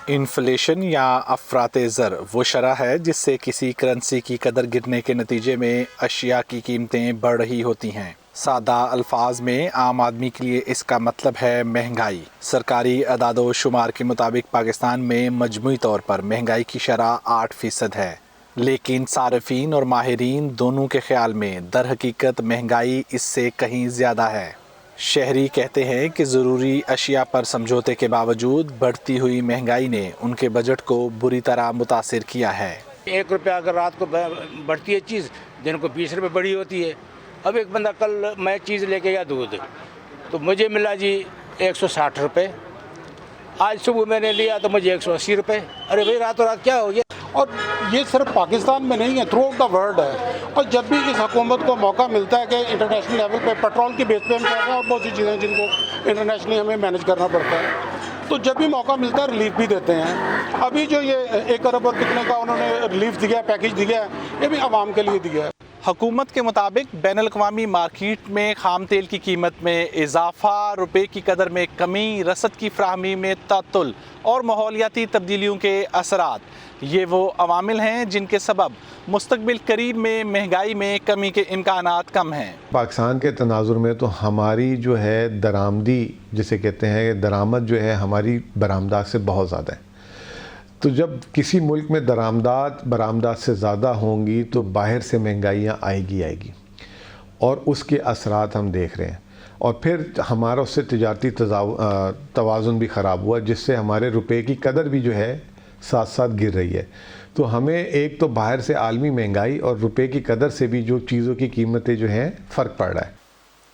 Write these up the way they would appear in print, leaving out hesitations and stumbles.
Inflation یا افراط زر وہ شرح ہے جس سے کسی کرنسی کی قدر گرنے کے نتیجے میں اشیاء کی قیمتیں بڑھ رہی ہوتی ہیں۔ سادہ الفاظ میں عام آدمی کے لیے اس کا مطلب ہے مہنگائی۔ سرکاری اعداد و شمار کے مطابق پاکستان میں مجموعی طور پر مہنگائی کی شرح 8% ہے، لیکن صارفین اور ماہرین دونوں کے خیال میں در حقیقت مہنگائی اس سے کہیں زیادہ ہے۔ شہری کہتے ہیں کہ ضروری اشیاء پر سمجھوتے کے باوجود بڑھتی ہوئی مہنگائی نے ان کے بجٹ کو بری طرح متاثر کیا ہے۔ 1 روپیہ اگر رات کو بڑھتی ہے چیز، دن کو 20 روپے بڑھی ہوتی ہے۔ اب ایک بندہ کل میں چیز لے کے گیا دودھ، تو مجھے ملا جی 160 روپے، آج صبح میں نے لیا تو مجھے 180 روپے۔ ارے بھائی راتوں رات کیا ہو گیا؟ اور یہ صرف پاکستان میں نہیں ہے، تھرو آؤٹ دا ورلڈ ہے۔ اور جب بھی اس حکومت کو موقع ملتا ہے کہ انٹرنیشنل لیول پہ پیٹرول کی بیس پہ ہم کر رہے ہیں اور بہت سی چیزیں جن کو انٹرنیشنلی ہمیں مینیج کرنا پڑتا ہے، تو جب بھی موقع ملتا ہے ریلیف بھی دیتے ہیں۔ ابھی جو یہ 1 ارب اور کتنے کا انہوں نے ریلیف دیا، پیکیج دیا ہے، یہ بھی عوام کے لیے دیا ہے۔ حکومت کے مطابق بین الاقوامی مارکیٹ میں خام تیل کی قیمت میں اضافہ، روپے کی قدر میں کمی، رسد کی فراہمی میں تعطل اور ماحولیاتی تبدیلیوں کے اثرات، یہ وہ عوامل ہیں جن کے سبب مستقبل قریب میں مہنگائی میں کمی کے امکانات کم ہیں۔ پاکستان کے تناظر میں تو ہماری جو ہے درآمدی جسے کہتے ہیں، درآمد جو ہے ہماری برآمدات سے بہت زیادہ ہے۔ تو جب کسی ملک میں برآمدات سے زیادہ ہوں گی تو باہر سے مہنگائیاں آئے گی اور اس کے اثرات ہم دیکھ رہے ہیں، اور پھر ہمارا اس سے تجارتی توازن بھی خراب ہوا، جس سے ہمارے روپے کی قدر بھی جو ہے ساتھ ساتھ گر رہی ہے۔ تو ہمیں ایک تو باہر سے عالمی مہنگائی اور روپے کی قدر سے بھی جو چیزوں کی قیمتیں جو ہیں فرق پڑ رہا ہے۔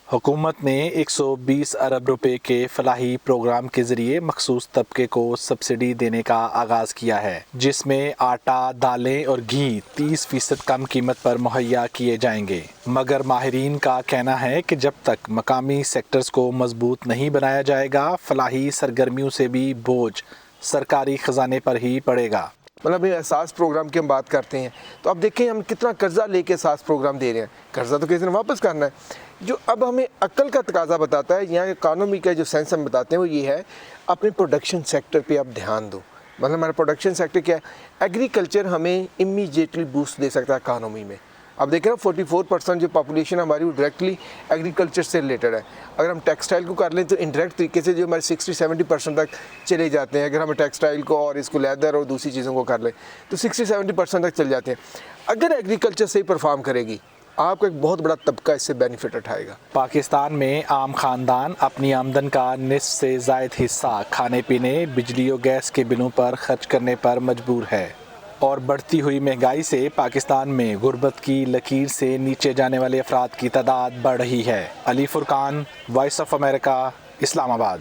حکومت نے 120 ارب روپے کے فلاحی پروگرام کے ذریعے مخصوص طبقے کو سبسڈی دینے کا آغاز کیا ہے، جس میں آٹا، دالیں اور گھی 30% کم قیمت پر مہیا کیے جائیں گے۔ مگر ماہرین کا کہنا ہے کہ جب تک مقامی سیکٹرز کو مضبوط نہیں بنایا جائے گا، فلاحی سرگرمیوں سے بھی بوجھ سرکاری خزانے پر ہی پڑے گا۔ مطلب احساس پروگرام کی ہم بات کرتے ہیں تو اب دیکھیں ہم کتنا قرضہ لے کے احساس پروگرام دے رہے ہیں، قرضہ تو کسی نے واپس کرنا ہے۔ جو اب ہمیں عقل کا تقاضا بتاتا ہے، یہاں اکانومی کا جو سینس ہم بتاتے ہیں وہ یہ ہے، اپنے پروڈکشن سیکٹر پہ اب دھیان دو۔ مطلب ہمارا پروڈکشن سیکٹر کیا ہے؟ ایگریکلچر ہمیں امیجیٹلی بوسٹ دے سکتا ہے اکانومی میں۔ اب دیکھیں نا 44% جو پاپولیشن ہماری وہ ڈائریکٹلی ایگریکلچر سے ریلیٹڈ ہے۔ اگر ہم ٹیکسٹائل کو کر لیں تو انڈائریکٹ طریقے سے جو ہمارے 60-70% تک چلے جاتے ہیں۔ اگر ہم ٹیکسٹائل کو اور اس کو لیدر اور دوسری چیزوں کو کر لیں تو 60-70% تک چل جاتے ہیں۔ اگر ایگریکلچر صحیح پرفارم کرے گی، آپ کا ایک بہت بڑا طبقہ اس سے بینیفٹ اٹھائے گا۔ پاکستان میں عام خاندان اپنی آمدن کا نصف سے زائد حصہ کھانے پینے، بجلی اور گیس کے بلوں پر خرچ کرنے پر مجبور ہے، اور بڑھتی ہوئی مہنگائی سے پاکستان میں غربت کی لکیر سے نیچے جانے والے افراد کی تعداد بڑھ رہی ہے۔ علی فرقان، وائس آف امریکہ، اسلام آباد۔